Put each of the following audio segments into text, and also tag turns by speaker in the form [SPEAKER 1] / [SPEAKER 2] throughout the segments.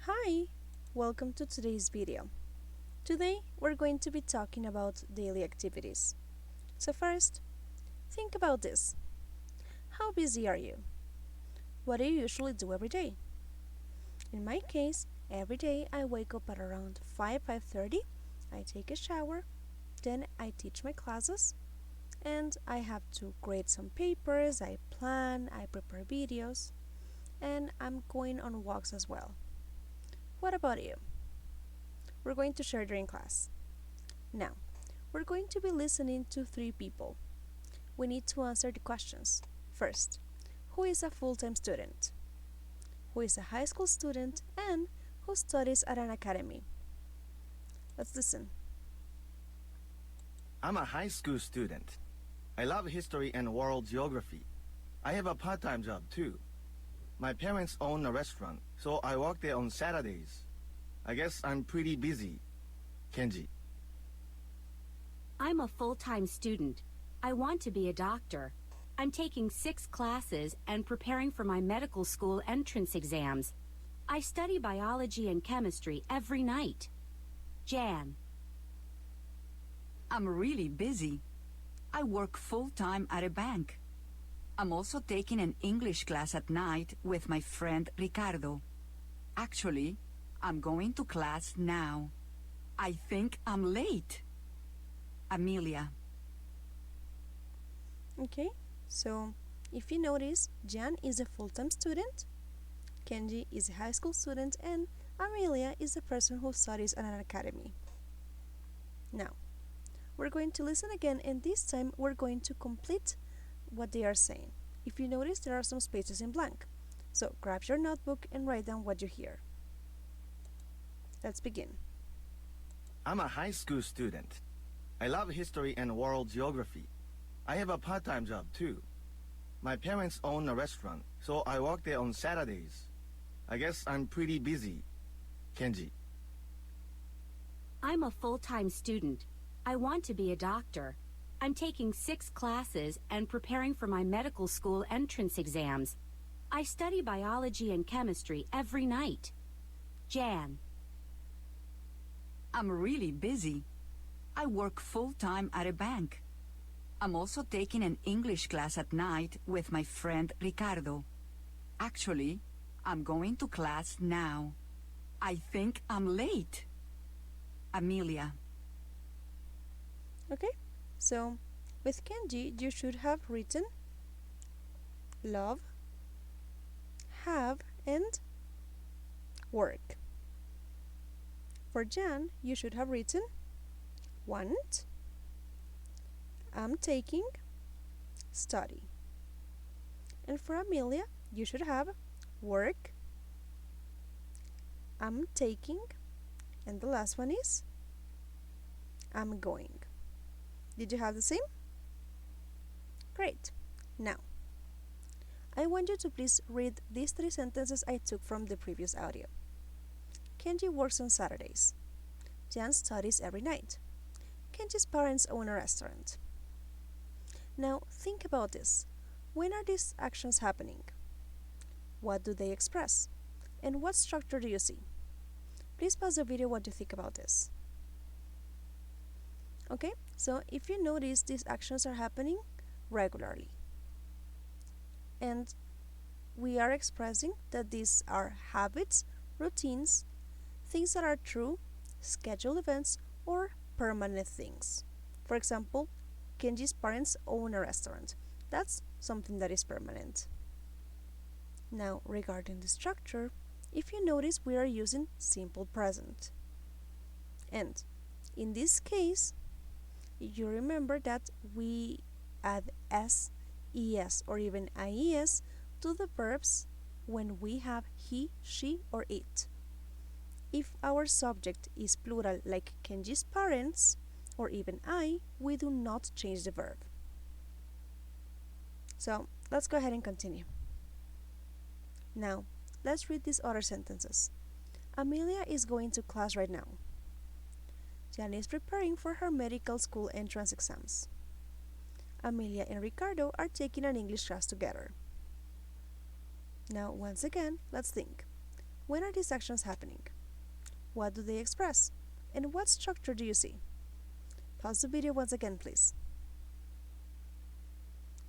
[SPEAKER 1] Hi, welcome to today's video. Today we're going to be talking about daily activities. So first, think about this. How busy are you? What do you usually do every day? In my case, every day I wake up at around 5:30, I take a shower, then I teach my classes, and I have to grade some papers, I plan, I prepare videos, and I'm going on walks as well. What about you? We're going to share during class. Now, we're going to be listening to three people. We need to answer the questions. First, who is a full-time student? Who is a high school student? And who studies at an academy? Let's listen.
[SPEAKER 2] I'm a high school student. I love history and world geography. I have a part-time job too. My parents own a restaurant, so I work there on Saturdays. I guess I'm pretty busy. Kenji.
[SPEAKER 3] I'm a full-time student. I want to be a doctor. I'm taking 6 classes and preparing for my medical school entrance exams. I study biology and chemistry every night. Jan.
[SPEAKER 4] I'm really busy. I work full-time at a bank. I'm also taking an English class at night with my friend Ricardo. Actually, I'm going to class now. I think I'm late. Amelia.
[SPEAKER 1] Okay, so if you notice, Jan is a full-time student, Kenji is a high school student, and Amelia is a person who studies at an academy. Now, we're going to listen again, and this time we're going to complete what they are saying. If you notice, there are some spaces in blank. So grab your notebook and write down what you hear. Let's begin.
[SPEAKER 2] I'm a high school student. I love history and world geography. I have a part-time job too. My parents own a restaurant, so I work there on Saturdays. I guess I'm pretty busy. Kenji.
[SPEAKER 3] I'm a full-time student. I want to be a doctor. I'm taking 6 classes and preparing for my medical school entrance exams. I study biology and chemistry every night. Jan.
[SPEAKER 4] I'm really busy. I work full-time at a bank. I'm also taking an English class at night with my friend Ricardo. Actually, I'm going to class now. I think I'm late. Amelia.
[SPEAKER 1] Okay, so with Kenji, you should have written love, have, and work. For Jan, you should have written want, I'm taking, study. And for Amelia, you should have work, I'm taking, and the last one is I'm going. Did you have the same? Great. Now, I want you to please read these 3 sentences I took from the previous audio. Kenji works on Saturdays. Jan studies every night. Kenji's parents own a restaurant. Now, think about this. When are these actions happening? What do they express? And what structure do you see? Please pause the video what you think about this. Okay, so if you notice, these actions are happening regularly. And we are expressing that these are habits, routines, things that are true, scheduled events, or permanent things. For example, Kenji's parents own a restaurant. That's something that is permanent. Now, regarding the structure, if you notice, we are using simple present. And in this case, you remember that we add s, es, or even ies to the verbs when we have he, she, or it. If our subject is plural like Kenji's parents, or even I, we do not change the verb. So let's go ahead and continue. Now, let's read these other sentences. Amelia is going to class right now. Jan is preparing for her medical school entrance exams. Amelia and Ricardo are taking an English class together. Now, once again, let's think. When are these actions happening? What do they express? And what structure do you see? Pause the video once again, please.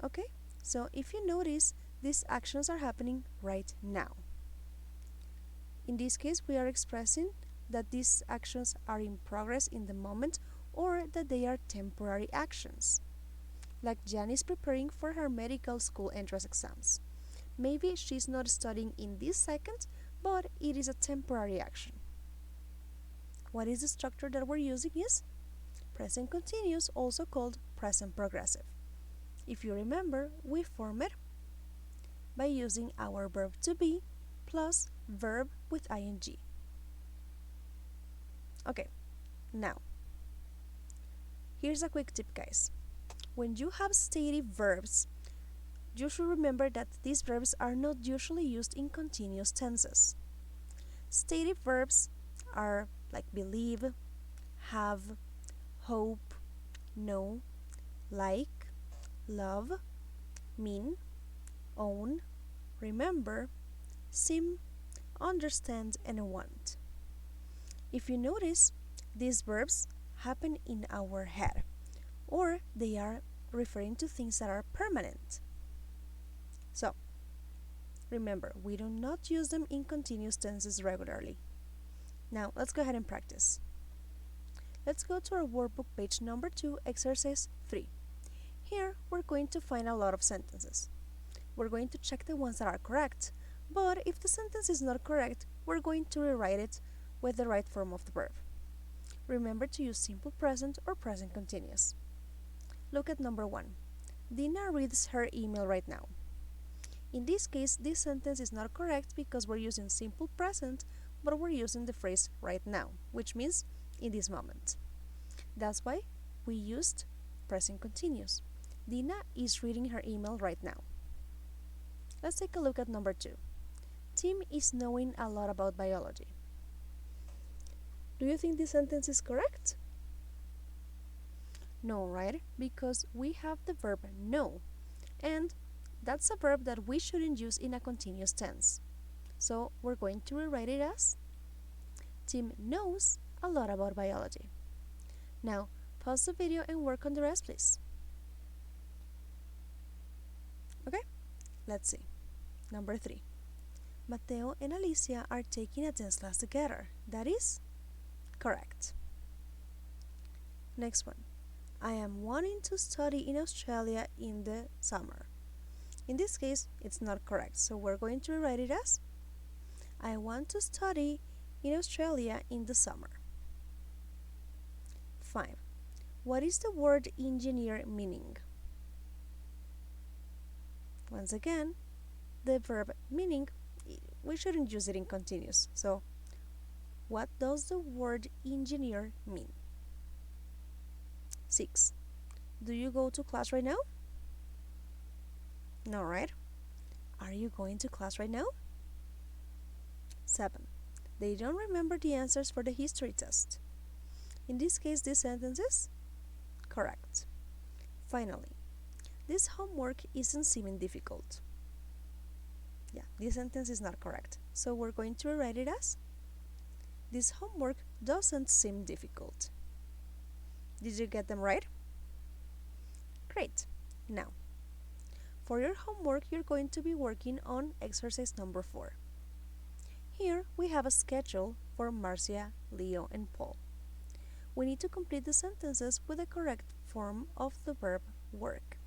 [SPEAKER 1] Okay, so if you notice, these actions are happening right now. In this case, we are expressing that these actions are in progress in the moment or that they are temporary actions. Like Jan is preparing for her medical school entrance exams. Maybe she's not studying in this second, but it is a temporary action. What is the structure that we're using is present continuous, also called present progressive. If you remember, we form it by using our verb to be plus verb with ing. Okay, now, here's a quick tip, guys. When you have stative verbs, you should remember that these verbs are not usually used in continuous tenses. Stative verbs are like believe, have, hope, know, like, love, mean, own, remember, seem, understand, and want. If you notice, these verbs happen in our head, or they are referring to things that are permanent. So, remember, we do not use them in continuous tenses regularly. Now, let's go ahead and practice. Let's go to our workbook page number 2, exercise 3. Here, we're going to find a lot of sentences. We're going to check the ones that are correct, but if the sentence is not correct, we're going to rewrite it with the right form of the verb. Remember to use simple present or present continuous. Look at number 1. Dina reads her email right now. In this case, this sentence is not correct because we're using simple present, but we're using the phrase right now, which means in this moment. That's why we used present continuous. Dina is reading her email right now. Let's take a look at number 2. Tim is knowing a lot about biology. Do you think this sentence is correct? No, right? Because we have the verb know, and that's a verb that we shouldn't use in a continuous tense. So we're going to rewrite it as Tim knows a lot about biology. Now, pause the video and work on the rest, please. Okay, let's see. Number 3. Mateo and Alicia are taking a dance class together. That is correct. Next one. I am wanting to study in Australia in the summer. In this case, it's not correct, so we're going to rewrite it as I want to study in Australia in the summer. 5. What is the word engineer meaning? Once again, the verb meaning, we shouldn't use it in continuous. So, what does the word engineer mean? 6. Do you go to class right now? No, right? Are you going to class right now? 7. They don't remember the answers for the history test. In this case, this sentence is correct. Finally, this homework isn't seeming difficult. Yeah, this sentence is not correct. So we're going to rewrite it as this homework doesn't seem difficult. Did you get them right? Great. Now, for your homework, you're going to be working on exercise number 4. Here, we have a schedule for Marcia, Leo, and Paul. We need to complete the sentences with the correct form of the verb work.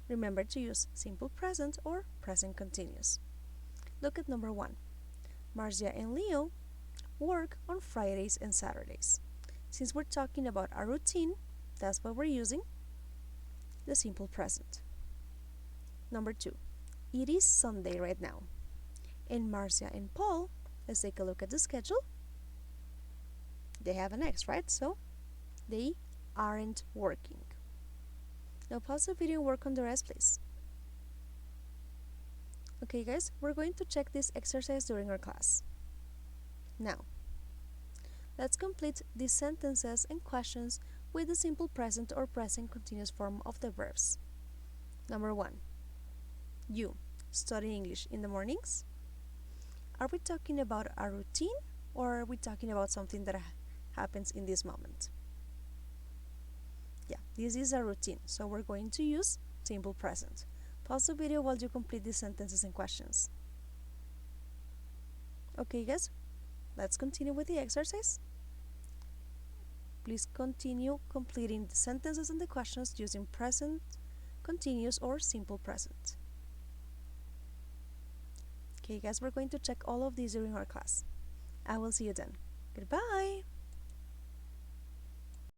[SPEAKER 1] Remember to use simple present or present continuous. Look at number 1. Marcia and Leo work on Fridays and Saturdays. Since we're talking about a routine, that's why we're using the simple present. Number 2. It is Sunday right now. And Marcia and Paul, let's take a look at the schedule. They have an X, right? So they aren't working. Now pause the video and work on the rest, please. Okay guys, we're going to check this exercise during our class. Now, let's complete these sentences and questions with the simple present or present continuous form of the verbs. Number 1. You study English in the mornings? Are we talking about a routine or are we talking about something that happens in this moment? Yeah, this is a routine, so we're going to use simple present. Pause the video while you complete these sentences and questions. Okay guys, let's continue with the exercise. Please continue completing the sentences and the questions using present, continuous, or simple present. Okay guys, we're going to check all of these during our class. I will see you then. Goodbye!